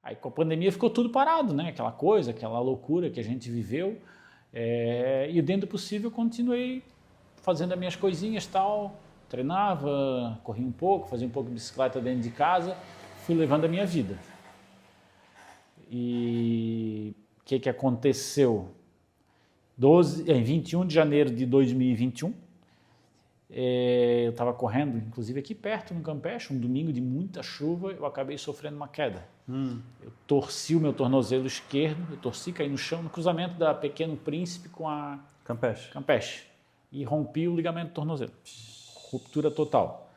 Aí com a pandemia ficou tudo parado, né? Aquela coisa, aquela loucura que a gente viveu. E dentro do possível continuei fazendo as minhas coisinhas tal, treinava, corria um pouco, fazia um pouco de bicicleta dentro de casa, fui levando a minha vida. E o que aconteceu? Em 21 de janeiro de 2021, eu estava correndo, inclusive aqui perto no Campeche, um domingo de muita chuva, eu acabei sofrendo uma queda. Eu torci o meu tornozelo esquerdo, caí no chão, no cruzamento da Pequeno Príncipe com a Campeche, e rompi o ligamento do tornozelo. Ruptura total.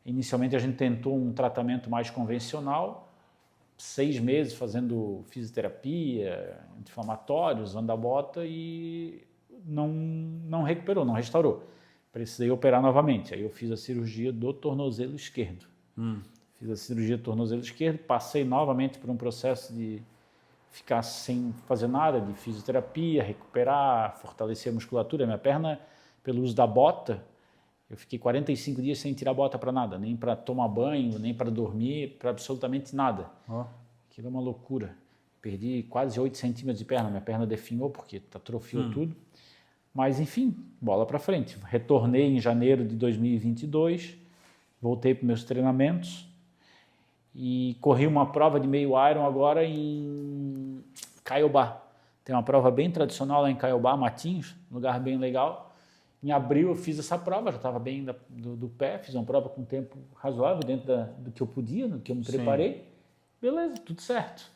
Inicialmente a gente tentou um tratamento mais convencional, 6 meses fazendo fisioterapia, anti-inflamatórios, andabota, e não recuperou, não restaurou. Precisei operar novamente. Aí eu fiz a cirurgia do tornozelo esquerdo. Fiz a cirurgia do tornozelo esquerdo, passei novamente por um processo de ficar sem fazer nada, de fisioterapia, recuperar, fortalecer a musculatura. Minha perna, pelo uso da bota, eu fiquei 45 dias sem tirar a bota para nada, nem para tomar banho, nem para dormir, para absolutamente nada. Aquilo é uma loucura. Perdi quase 8 centímetros de perna, minha perna definhou porque atrofiou tudo. Mas enfim, bola para frente. Retornei em janeiro de 2022, voltei para meus treinamentos e corri uma prova de meio Iron agora em Caiobá. Tem uma prova bem tradicional lá em Caiobá, Matinhos, um lugar bem legal. Em abril eu fiz essa prova, já estava bem do pé, fiz uma prova com tempo razoável dentro do que eu podia, do que eu me preparei. Beleza, tudo certo.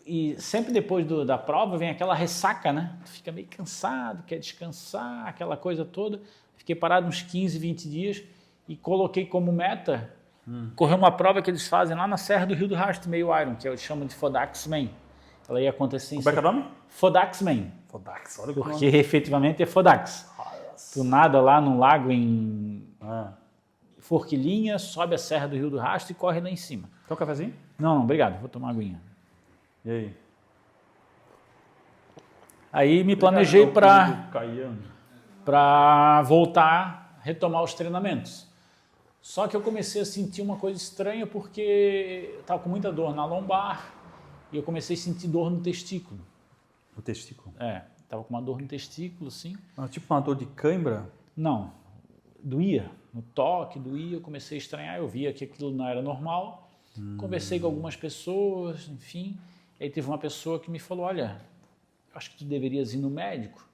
E sempre depois da prova vem aquela ressaca, né? Tu fica meio cansado, quer descansar, aquela coisa toda. Fiquei parado uns 15, 20 dias e coloquei como meta correr uma prova que eles fazem lá na Serra do Rio do Rastro, meio Iron, que eles chamam de Fodaxman. Ela ia acontecer em... Como é que é o nome? Fodaxman. Fodax, olha porque efetivamente é Fodax. Tu nada lá num lago em Forquilinha, sobe a Serra do Rio do Rastro e corre lá em cima. Quer um cafezinho? Não, obrigado, vou tomar uma aguinha. E aí? Aí me planejei para voltar, retomar os treinamentos. Só que eu comecei a sentir uma coisa estranha porque eu estava com muita dor na lombar e eu comecei a sentir dor no testículo. No testículo? Estava com uma dor no testículo, assim. Tipo uma dor de cãibra? Não, doía. No toque, doía, eu comecei a estranhar, eu via que aquilo não era normal. Conversei com algumas pessoas, enfim. Aí teve uma pessoa que me falou, olha, acho que tu deverias ir no médico,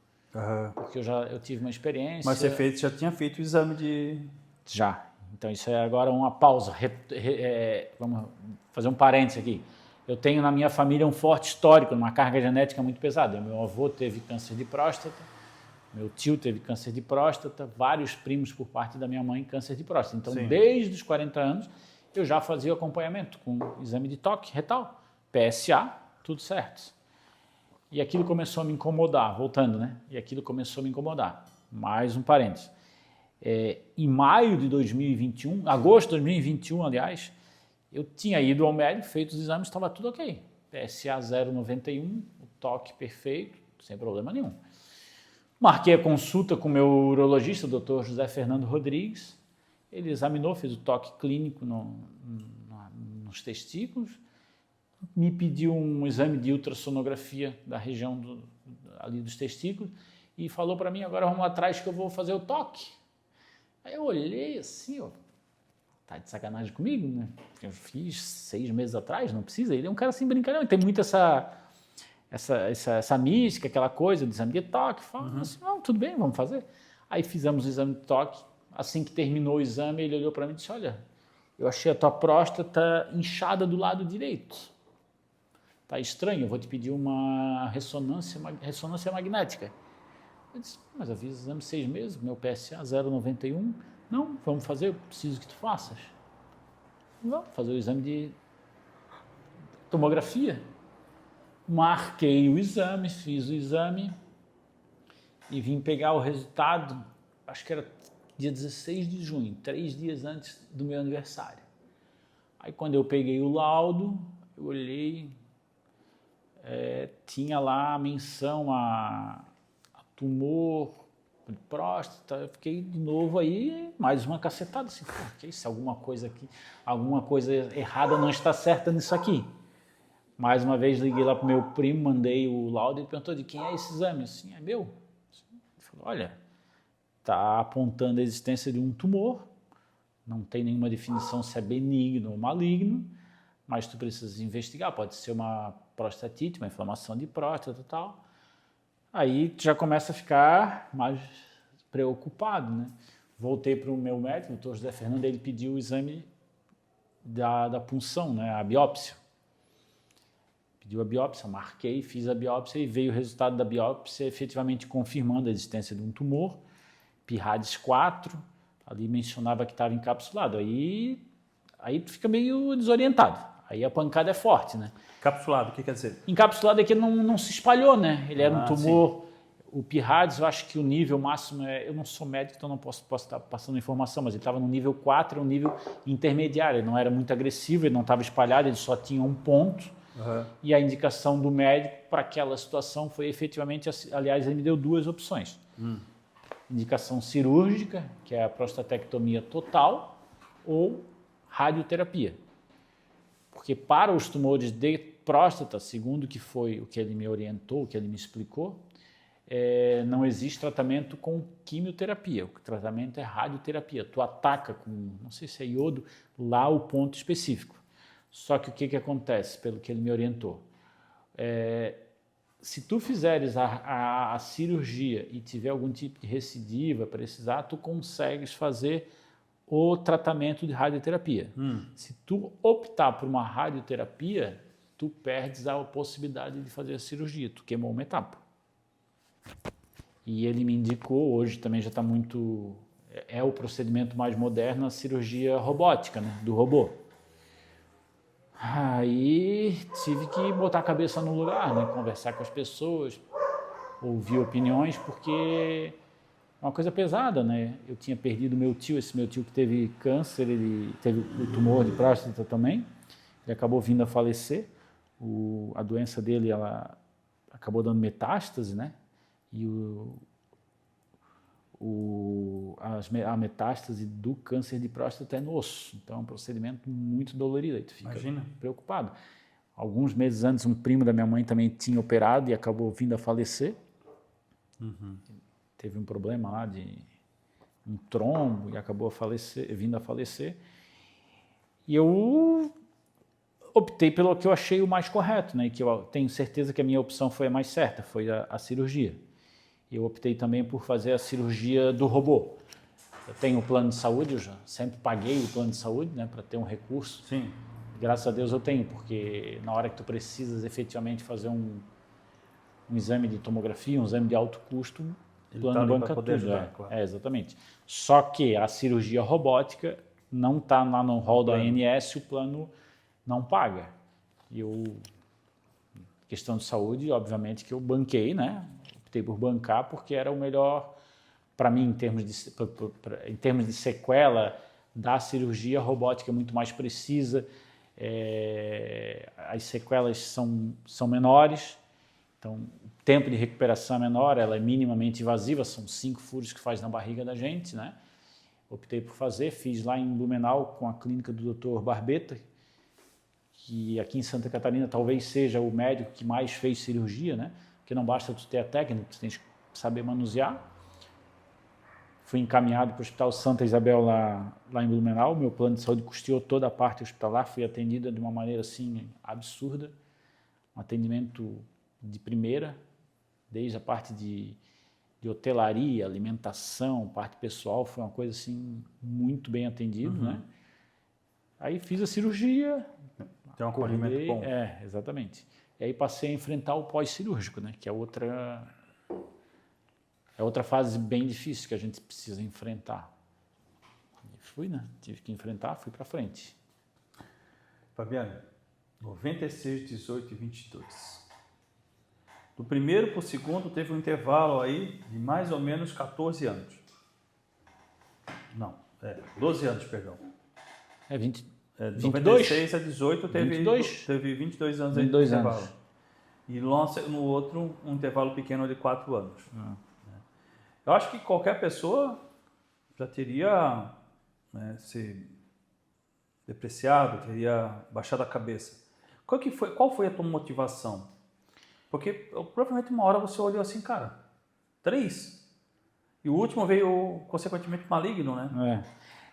porque eu tive uma experiência. Mas você já tinha feito o exame de... Já. Então isso é agora uma pausa. Vamos fazer um parênteses aqui. Eu tenho na minha família um forte histórico, uma carga genética muito pesada. Meu avô teve câncer de próstata, meu tio teve câncer de próstata, vários primos por parte da minha mãe câncer de próstata. Então, desde os 40 anos, eu já fazia acompanhamento com exame de toque retal, PSA, tudo certo. E aquilo começou a me incomodar, voltando, né? E aquilo começou a me incomodar. Mais um parênteses. Em maio de 2021, agosto de 2021, aliás, eu tinha ido ao médico, feito os exames, estava tudo ok. PSA 0,91, o toque perfeito, sem problema nenhum. Marquei a consulta com o meu urologista, o Dr. José Fernando Rodrigues. Ele examinou, fez o toque clínico nos testículos, me pediu um exame de ultrassonografia da região ali dos testículos e falou para mim, agora vamos lá atrás que eu vou fazer o toque. Aí eu olhei assim, tá de sacanagem comigo, né? Eu fiz 6 meses atrás, não precisa. Ele é um cara assim brincalhão, tem muito essa mística, aquela coisa do exame de toque. Fala assim, não, tudo bem, vamos fazer. Aí fizemos o exame de toque. Assim que terminou o exame, ele olhou para mim e disse, olha, eu achei a tua próstata inchada do lado direito. Tá estranho, eu vou te pedir uma ressonância magnética. Eu disse, mas eu fiz o exame 6 meses, meu PSA 0,91. Não, vamos fazer, eu preciso que tu faças. Vamos fazer o exame de tomografia. Marquei o exame, fiz o exame e vim pegar o resultado, acho que era dia 16 de junho, 3 dias antes do meu aniversário. Aí quando eu peguei o laudo, eu olhei, tinha lá a menção a tumor de próstata, eu fiquei de novo aí, mais uma cacetada, assim, pô, que isso, alguma coisa aqui, alguma coisa errada não está certa nisso aqui. Mais uma vez liguei lá pro meu primo, mandei o laudo e ele perguntou de quem é esse exame? Assim, é meu. Ele falou, olha, está apontando a existência de um tumor, não tem nenhuma definição se é benigno ou maligno, mas tu precisas investigar, pode ser uma prostatite, uma inflamação de próstata e tal. Aí tu já começa a ficar mais preocupado, né? Voltei para o meu médico, o doutor José Fernando, ele pediu o exame da punção, né? A biópsia. Pediu a biópsia, marquei, fiz a biópsia e veio o resultado da biópsia efetivamente confirmando a existência de um tumor, PIRADS 4, ali mencionava que estava encapsulado. Aí tu fica meio desorientado. Aí a pancada é forte, né? Encapsulado, o que quer dizer? Encapsulado é que ele não se espalhou, né? Ele era um tumor. Sim. O PIRADS, eu acho que o nível máximo é... Eu não sou médico, então não posso estar passando informação, mas ele estava no nível 4, um nível intermediário. Ele não era muito agressivo, ele não estava espalhado, ele só tinha um ponto. Uhum. E a indicação do médico para aquela situação foi efetivamente... Aliás, ele me deu duas opções. Indicação cirúrgica, que é a prostatectomia total, ou radioterapia. Porque para os tumores de próstata, segundo que foi o que ele me orientou, o que ele me explicou, não existe tratamento com quimioterapia. O tratamento é radioterapia. Tu ataca com, não sei se é iodo, lá o ponto específico. Só que o que acontece, pelo que ele me orientou? Se tu fizeres a cirurgia e tiver algum tipo de recidiva, precisar, tu consegues fazer o tratamento de radioterapia. Se tu optar por uma radioterapia, tu perdes a possibilidade de fazer a cirurgia, tu queimou uma etapa. E ele me indicou, hoje também já está muito... É o procedimento mais moderno, a cirurgia robótica, né, do robô. Aí tive que botar a cabeça no lugar, né, conversar com as pessoas, ouvir opiniões, porque é uma coisa pesada, né? Eu tinha perdido meu tio, esse meu tio que teve câncer, ele teve o tumor de próstata também, ele acabou vindo a falecer, a doença dele, ela acabou dando metástase, né? E a metástase do câncer de próstata é no osso, então é um procedimento muito dolorido, aí tu fica preocupado. Alguns meses antes, um primo da minha mãe também tinha operado e acabou vindo a falecer. Teve um problema lá de um trombo e acabou vindo a falecer. E eu optei pelo que eu achei o mais correto, né? E que eu tenho certeza que a minha opção foi a mais certa, foi a cirurgia. Eu optei também por fazer a cirurgia do robô. Eu tenho o plano de saúde, eu já sempre paguei o plano de saúde, né, para ter um recurso. Sim. Graças a Deus eu tenho, porque na hora que tu precisas efetivamente fazer um exame de tomografia, um exame de alto custo, o plano banca tudo. Ajudar, claro. Exatamente. Só que a cirurgia robótica não está lá no rol da ANS, o plano não paga. E questão de saúde, obviamente que eu banquei, né? Optei por bancar porque era o melhor para mim em termos de sequela da cirurgia. A robótica é muito mais precisa, as sequelas são menores, então o tempo de recuperação é menor, ela é minimamente invasiva, são 5 furos que faz na barriga da gente, né? Optei por fazer, fiz lá em Blumenau com a clínica do Dr. Barbeta, que aqui em Santa Catarina talvez seja o médico que mais fez cirurgia, né? Porque não basta tu ter a técnica, tu tens que saber manusear. Fui encaminhado para o Hospital Santa Isabel lá em Blumenau, meu plano de saúde custeou toda a parte hospitalar, fui atendida de uma maneira assim absurda, um atendimento de primeira, desde a parte de hotelaria, alimentação, parte pessoal, foi uma coisa assim muito bem atendido, né? Aí fiz a cirurgia. Tem um acolhimento bom. Exatamente. E aí passei a enfrentar o pós-cirúrgico, né? Que é outra fase bem difícil que a gente precisa enfrentar. E fui, né? Tive que enfrentar, fui para frente. Fabiano, 96, 18 e 22. Do primeiro para o segundo teve um intervalo aí de mais ou menos 14 anos. Não, 12 anos, perdão. 96 a 18 teve 22 anos aí de intervalo. E no outro, um intervalo pequeno de 4 anos. Eu acho que qualquer pessoa já teria, né, se depreciado, teria baixado a cabeça. Qual foi a tua motivação? Porque provavelmente uma hora você olhou assim, cara, 3? E o último veio consequentemente maligno, né?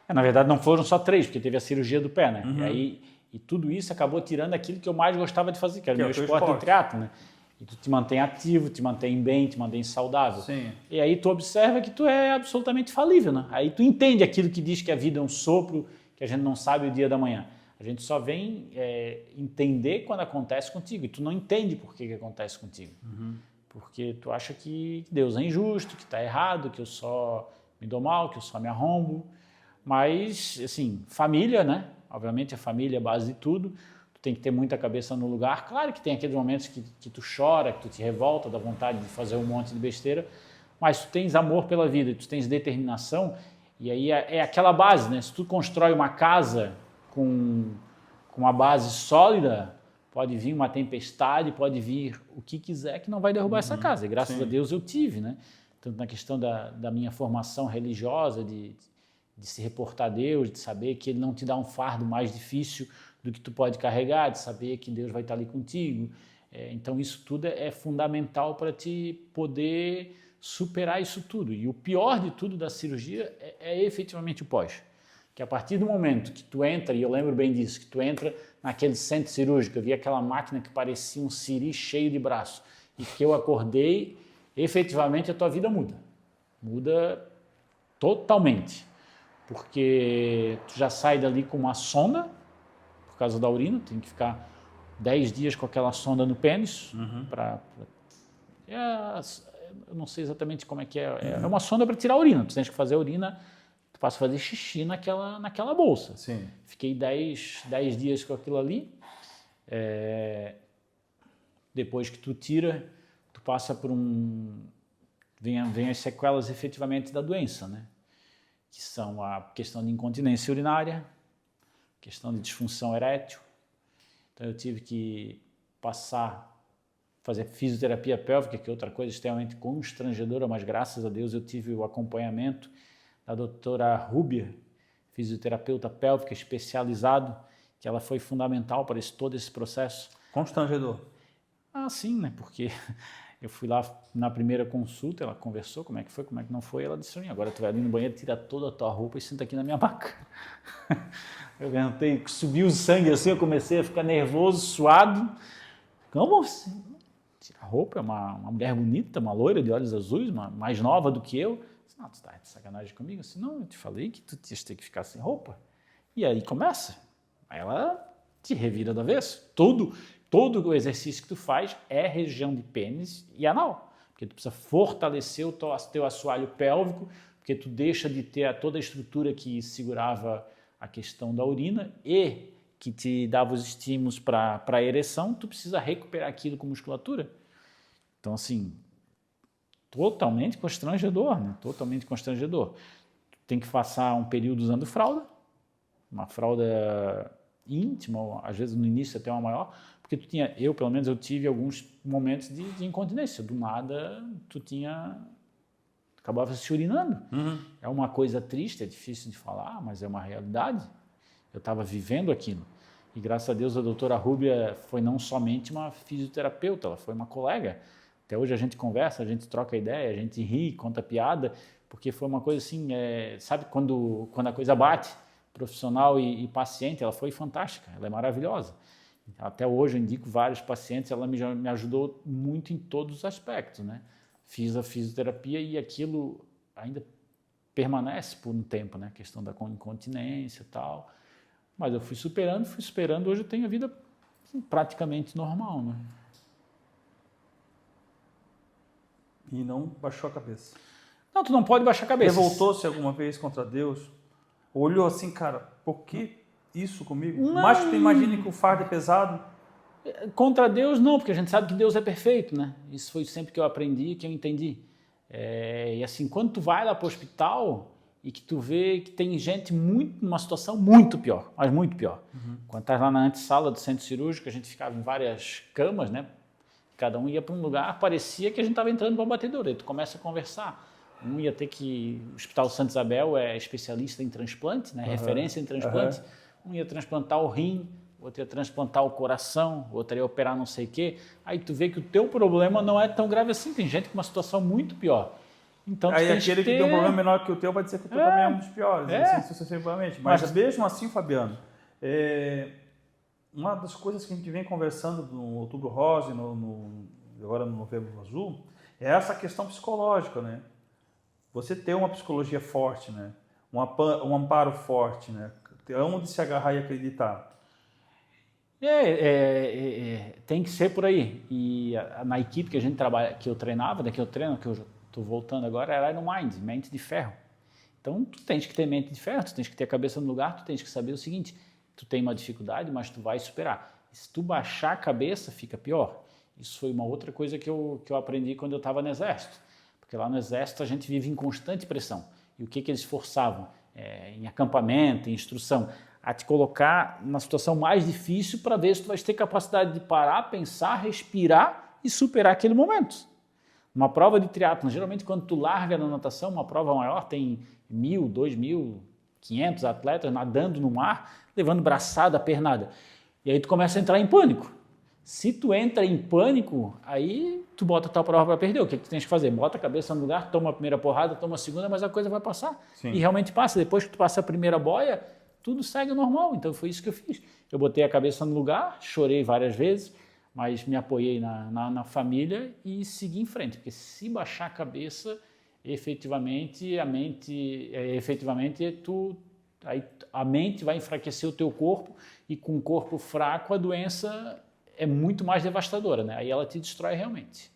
Na verdade não foram só 3, porque teve a cirurgia do pé, né? Uhum. E tudo isso acabou tirando aquilo que eu mais gostava de fazer, que era o meu é o esporte de esporte. triatlo, né? E tu te mantém ativo, te mantém bem, te mantém saudável. Sim. E aí tu observa que tu é absolutamente falível, né? Aí tu entende aquilo que diz que a vida é um sopro, que a gente não sabe o dia da manhã. A gente só vem entender quando acontece contigo. E tu não entende por que acontece contigo. Uhum. Porque tu acha que Deus é injusto, que está errado, que eu só me dou mal, que eu só me arrombo. Mas, assim, família, né? Obviamente a família é a base de tudo. Tu tem que ter muita cabeça no lugar. Claro que tem aqueles momentos que tu chora, que tu te revolta, dá vontade de fazer um monte de besteira. Mas tu tens amor pela vida, tu tens determinação. E aí é aquela base, né? Se tu constrói uma casa com uma base sólida, pode vir uma tempestade, pode vir o que quiser que não vai derrubar essa casa. E graças a Deus eu tive, né? Tanto na questão da minha formação religiosa, de se reportar a Deus, de saber que Ele não te dá um fardo mais difícil do que tu pode carregar, de saber que Deus vai estar ali contigo. Então isso tudo é fundamental para te poder superar isso tudo. E o pior de tudo da cirurgia é efetivamente o pós. Que a partir do momento que tu entra, e eu lembro bem disso, que tu entra naquele centro cirúrgico, eu vi aquela máquina que parecia um siri cheio de braço, e que eu acordei, efetivamente a tua vida muda. Muda totalmente. Porque tu já sai dali com uma sonda, por causa da urina, tem que ficar 10 dias com aquela sonda no pênis, eu não sei exatamente como é que é, é uma sonda para tirar a urina, tu tens que fazer a urina, tu passa a fazer xixi naquela bolsa. Sim. Fiquei 10 dias com aquilo ali, depois que tu tira, tu passa por vem as sequelas efetivamente da doença, né? Que são a questão de incontinência urinária, questão de disfunção erétil. Então eu tive que fazer fisioterapia pélvica, que é outra coisa extremamente constrangedora, mas graças a Deus eu tive o acompanhamento da doutora Rúbia, fisioterapeuta pélvica especializado, que ela foi fundamental para todo esse processo. Constrangedor. Sim, né? Porque eu fui lá na primeira consulta, ela conversou como é que foi, como é que não foi, ela disse assim, agora tu vai ali no banheiro, tira toda a tua roupa e senta aqui na minha maca. Eu tentei, subiu o sangue assim, eu comecei a ficar nervoso, suado. Como assim? Tira a roupa, é uma mulher bonita, uma loira de olhos azuis, mais nova do que eu. Não, tu tá de sacanagem comigo? Assim, não, eu te falei que tu tinha que ficar sem roupa. E aí começa. Aí ela te revira do avesso. Todo o exercício que tu faz é região de pênis e anal. Porque tu precisa fortalecer o teu assoalho pélvico, porque tu deixa de ter toda a estrutura que segurava a questão da urina e que te dava os estímulos para a ereção, tu precisa recuperar aquilo com musculatura. Então, assim, totalmente constrangedor, né? Totalmente constrangedor. Tem que passar um período usando fralda, uma fralda íntima, às vezes no início até uma maior, porque pelo menos eu tive alguns momentos de incontinência. Do nada, acabava se urinando. É uma coisa triste, é difícil de falar, mas é uma realidade. Eu estava vivendo aquilo. E graças a Deus a doutora Rúbia foi não somente uma fisioterapeuta, ela foi uma colega. Até hoje a gente conversa, a gente troca ideia, a gente ri, conta piada, porque foi uma coisa assim, sabe quando a coisa bate, profissional e paciente, ela foi fantástica, ela é maravilhosa. Até hoje eu indico vários pacientes, ela me ajudou muito em todos os aspectos, né? Fiz a fisioterapia e aquilo ainda permanece por um tempo, né? A questão da incontinência e tal. Mas eu fui superando, hoje eu tenho a vida praticamente normal, né? E não baixou a cabeça. Não, tu não pode baixar a cabeça. Revoltou-se alguma vez contra Deus? Olhou assim, cara, por que isso comigo? Não. Mas tu imagina que o fardo é pesado? Contra Deus não, porque a gente sabe que Deus é perfeito, né? Isso foi sempre que eu aprendi, que eu entendi. E assim, quando tu vai lá para o hospital e que tu vê que tem gente numa situação muito pior, mas muito pior. Quando estás lá na antessala do centro cirúrgico, a gente ficava em várias camas, né? Cada um ia para um lugar, parecia que a gente estava entrando para a batedora. Aí tu começa a conversar. Um ia ter que... O Hospital Santa Isabel é especialista em transplante, né? Referência em transplante. Um ia transplantar o rim, outro ia transplantar o coração, outro ia operar não sei o quê. Aí tu vê que o teu problema não é tão grave assim. Tem gente com uma situação muito pior. Então, aí aquele que tem um problema menor que o teu vai dizer que o teu também é um dos piores, assim, sucessivamente. Mas mesmo assim, Fabiano, uma das coisas que a gente vem conversando no Outubro Rosa e agora no Novembro Azul é essa questão psicológica, né? Você ter uma psicologia forte, né? Um amparo forte, né? Ter onde se agarrar e acreditar. Tem que ser por aí. E na equipe que a gente trabalha, que eu treinava, que eu treino, que eu estou voltando agora, era Iron Mind, mente de ferro. Então, tu tens que ter mente de ferro, tu tens que ter a cabeça no lugar, tu tens que saber o seguinte, tu tem uma dificuldade, mas tu vai superar. E se tu baixar a cabeça, fica pior. Isso foi uma outra coisa que eu aprendi quando eu estava no Exército. Porque lá no Exército a gente vive em constante pressão. E o que eles forçavam? Em acampamento, em instrução, a te colocar na situação mais difícil para ver se tu vais ter capacidade de parar, pensar, respirar e superar aquele momento. Uma prova de triatlon, geralmente quando tu larga na natação, uma prova maior tem 1.000, 2.000, 500 atletas nadando no mar, levando braçada, pernada. E aí tu começa a entrar em pânico. Se tu entra em pânico, aí tu bota a tua prova para perder. O que tu tens que fazer? Bota a cabeça no lugar, toma a primeira porrada, toma a segunda, mas a coisa vai passar. Sim. E realmente passa. Depois que tu passa a primeira boia, tudo segue normal. Então foi isso que eu fiz. Eu botei a cabeça no lugar, chorei várias vezes, mas me apoiei na família e segui em frente. Porque se baixar a cabeça, efetivamente, a mente vai enfraquecer o teu corpo e com o corpo fraco a doença é muito mais devastadora, né? Aí ela te destrói realmente.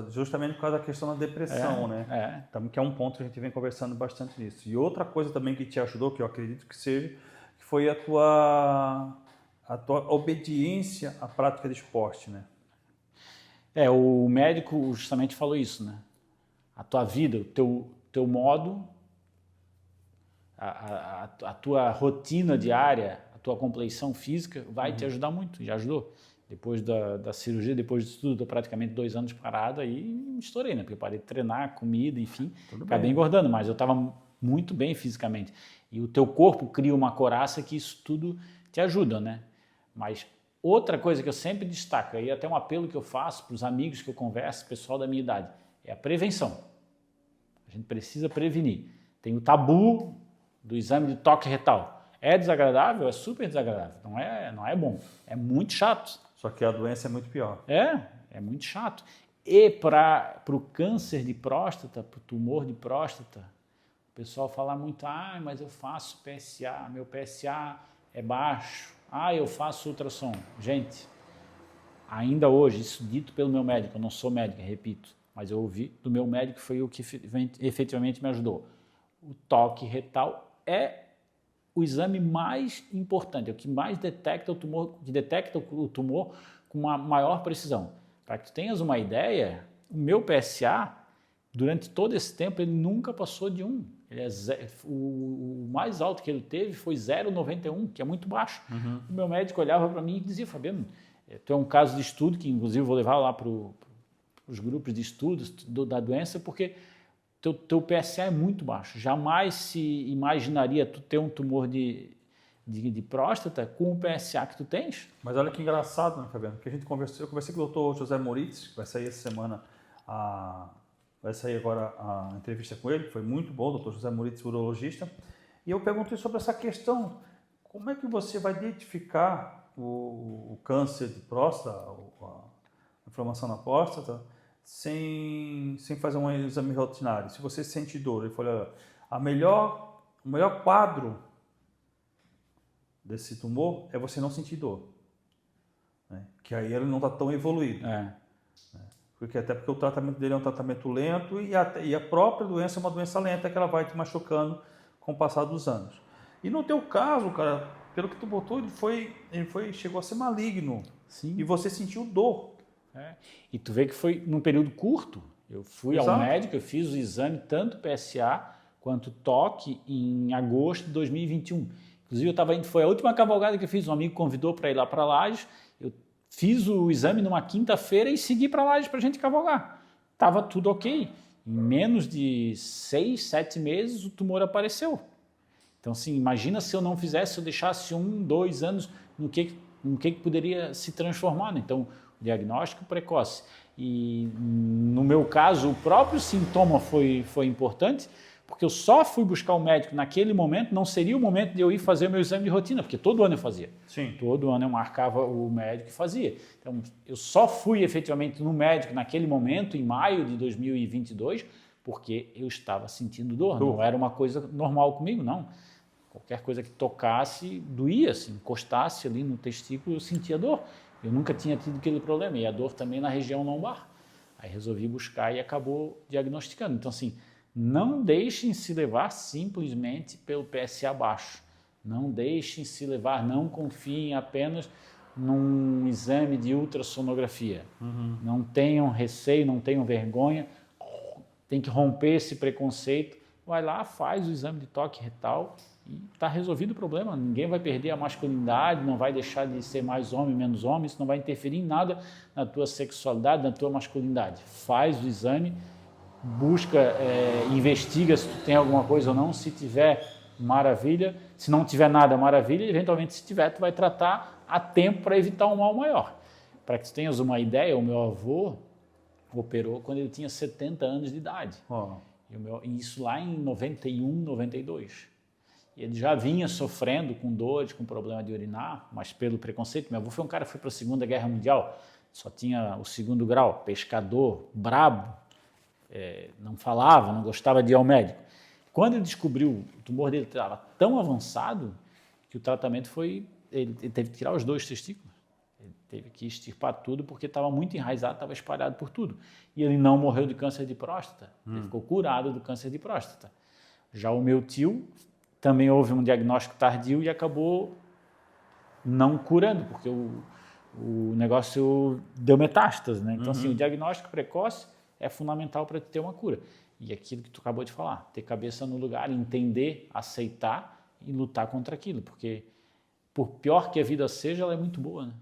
Justamente por causa da questão da depressão, né? Também que é um ponto que a gente vem conversando bastante nisso. E outra coisa também que te ajudou, que eu acredito que seja, que foi a tua obediência à prática de esporte, né? O médico justamente falou isso, né? A tua vida, o teu modo, a tua rotina diária, a tua compleição física vai te ajudar muito, já ajudou. Depois da cirurgia, depois disso tudo, estou praticamente 2 anos parado, aí me estourei, né? Porque eu parei de treinar, comida, enfim, acabei engordando, mas eu estava muito bem fisicamente. E o teu corpo cria uma coraça que isso tudo te ajuda, né? Mas outra coisa que eu sempre destaco, aí até um apelo que eu faço para os amigos que eu converso, pessoal da minha idade, é a prevenção. A gente precisa prevenir. Tem o tabu do exame de toque retal. É desagradável? É super desagradável. Não é bom. É muito chato. Só que a doença é muito pior. É muito chato. E para o câncer de próstata, para o tumor de próstata, o pessoal fala muito, mas eu faço PSA, meu PSA é baixo. Eu faço ultrassom. Gente, ainda hoje, isso dito pelo meu médico, eu não sou médico, repito, mas eu ouvi do meu médico, foi o que efetivamente me ajudou. O toque retal é o exame mais importante, é o que mais detecta o tumor com uma maior precisão. Para que tu tenhas uma ideia, o meu PSA, durante todo esse tempo, ele nunca passou de 1. O mais alto que ele teve foi 0,91, que é muito baixo. O meu médico olhava para mim e dizia, Fabiano, tu é um caso de estudo, que inclusive vou levar lá para os grupos de estudos da doença, porque teu PSA é muito baixo. Jamais se imaginaria tu ter um tumor de próstata com o PSA que tu tens. Mas olha que engraçado, né, Fabiano? Porque eu conversei com o doutor José Moritz, que vai sair essa semana, vai sair agora a entrevista com ele, foi muito bom, o doutor José Moritz, urologista, e eu perguntei sobre essa questão, como é que você vai identificar o câncer de próstata, a inflamação na próstata, sem fazer um exame rotinário? Se você sente dor, ele falou, o melhor quadro desse tumor é você não sentir dor, né? Que aí ele não está tão evoluído. Até porque o tratamento dele é um tratamento lento e a própria doença é uma doença lenta que ela vai te machucando com o passar dos anos. E no teu caso, cara, pelo que tu botou, ele chegou a ser maligno. Sim. E você sentiu dor. E tu vê que foi num período curto. Eu fui Exato. ao médico, eu fiz o exame, tanto PSA quanto toque, em agosto de 2021. Inclusive, foi a última cavalgada que eu fiz, um amigo convidou para ir lá para Lages, eu fiz o exame numa quinta-feira e segui para Lages para a gente cavalgar. Estava tudo ok. Em menos de 6, 7 meses, o tumor apareceu. Então, assim, imagina se eu não fizesse, se eu deixasse 1, 2 anos, no que poderia se transformar, né? Então, o diagnóstico precoce. E, no meu caso, o próprio sintoma foi importante, porque eu só fui buscar o médico naquele momento, não seria o momento de eu ir fazer o meu exame de rotina, porque todo ano eu fazia. Sim. Todo ano eu marcava o médico e fazia. Então, eu só fui efetivamente no médico naquele momento, em maio de 2022, porque eu estava sentindo dor. Não era uma coisa normal comigo, não. Qualquer coisa que tocasse, doía, se encostasse ali no testículo, eu sentia dor. Eu nunca tinha tido aquele problema, e a dor também na região lombar. Aí resolvi buscar e acabou diagnosticando. Então, assim, não deixem se levar simplesmente pelo PSA baixo. Não deixem se levar, não confiem apenas num exame de ultrassonografia. Não tenham receio, não tenham vergonha, tem que romper esse preconceito. Vai lá, faz o exame de toque retal e está resolvido o problema. Ninguém vai perder a masculinidade, não vai deixar de ser mais homem, menos homem, isso não vai interferir em nada na tua sexualidade, na tua masculinidade. Faz o exame, busca, investiga se tu tem alguma coisa ou não. Se tiver, maravilha. Se não tiver nada, maravilha. Eventualmente, se tiver, tu vai tratar a tempo para evitar um mal maior. Para que tu tenhas uma ideia, o meu avô operou quando ele tinha 70 anos de idade. E isso lá em 91, 92. E ele já vinha sofrendo com dores, com problema de urinar, mas pelo preconceito. Meu avô foi um cara que foi para a Segunda Guerra Mundial, só tinha o 2º grau, pescador, brabo, não falava, não gostava de ir ao médico. Quando ele descobriu, o tumor dele estava tão avançado que o tratamento foi, ele teve que tirar os 2 testículos. Ele teve que extirpar tudo porque estava muito enraizado, estava espalhado por tudo. E ele não morreu de câncer de próstata, ele ficou curado do câncer de próstata. Já o meu tio também houve um diagnóstico tardio e acabou não curando, porque o negócio deu metástase, né? Então, assim, o diagnóstico precoce é fundamental para ter uma cura. E aquilo que tu acabou de falar, ter cabeça no lugar, entender, aceitar e lutar contra aquilo, porque por pior que a vida seja, ela é muito boa, né?